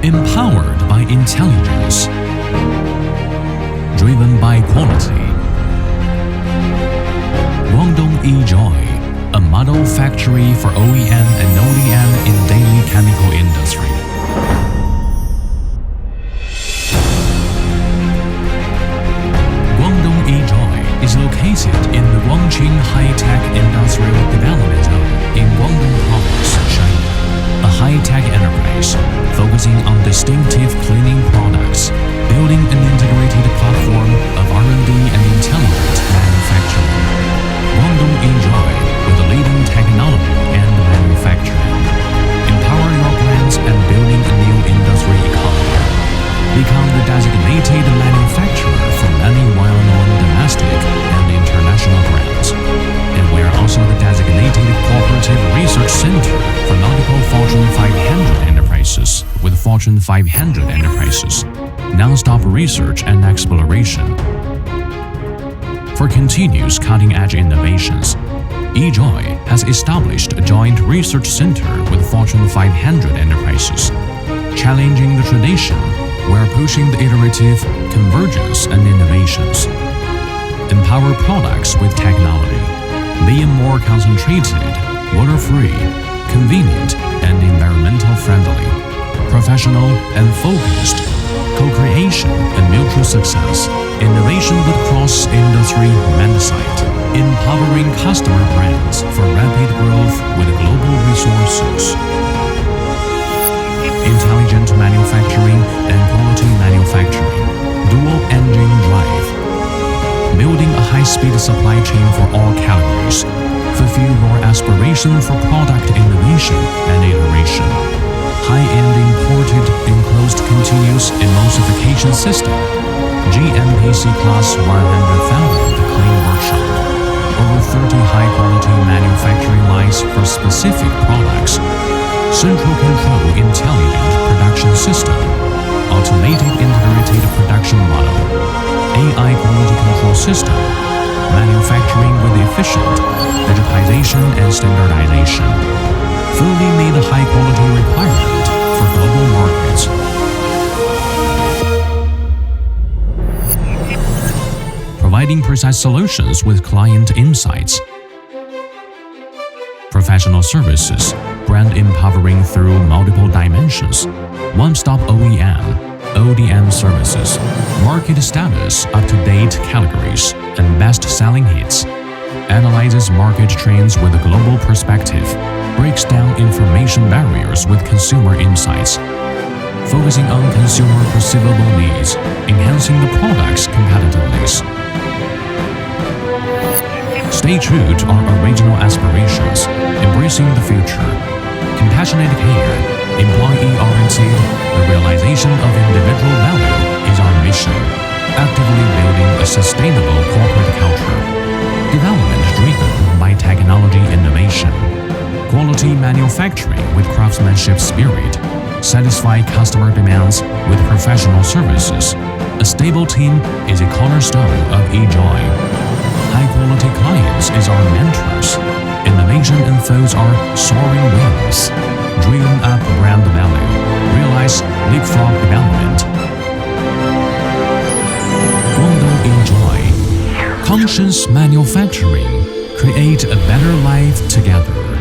Empowered by intelligence, driven by quality. Guangdong E-Joy, a model factory for OEM and ODM in daily chemical industry. Guangdong E-Joy is located in the Guangqing High-Tech Industrial Development Zone in Guangdong Province, China. A high-tech enterprise focusing on distinctive cleaning products, building an integrated platform of R&D and intelligent manufacturing. Guangdong E-Joy with a leading technology and manufacturing. Empower your brands and building a new industry economy. Become the designated manufacturer for many well-known domestic and international brands. And we are also the designated cooperative research center for multiple Fortune 500 enterprises with Fortune 500 enterprises. Non-stop research and exploration. For continuous cutting-edge innovations, E-Joy has established a joint research center with Fortune 500 enterprises, challenging the tradition while pushing the iterative convergence and innovations. Empower products with technology, being more concentrated, water-free, convenient, and environmental friendly, professional and focused, co-creation and mutual success, innovation with cross-industry mindset, empowering customer brands for rapid growth with global resources. Intelligent manufacturing and quality manufacturing, dual engine drive. Building a high-speed supply chain for all categories. Fulfill your aspiration for product innovation and iteration. High-end imported enclosed continuous emulsification system. GMPC Class 100,000 clean workshop. Over 30 high-quality manufacturing lines for specific products. Central control intelligent production system. Automated integrated production model. AI quality control system. Manufacturing with efficient digitization and standardization. Fully meet the high-quality requirement for global markets. Providing precise solutions with client insights. Professional services, brand empowering through multiple dimensions. One-stop OEM, ODM services, market status, up-to-date categories, and best-selling hits. Analyzes market trends with a global perspective. Breaks down information barriers with consumer insights. Focusing on consumer perceivable needs, enhancing the product's competitiveness. Stay true to our original aspirations, embracing the future. Compassionate care, employee-oriented, the realization of individual value is our mission. Actively building a sustainable corporate culture. Development driven by technology innovation. Quality manufacturing with craftsmanship spirit. Satisfy customer demands with professional services. A stable team is a cornerstone of E-Joy. High-quality clients is our mentors. Innovation unfolds our soaring wings. Driven up brand value. Realize leapfrog development. Guangdong E-Joy. Conscious manufacturing. Create a better life together.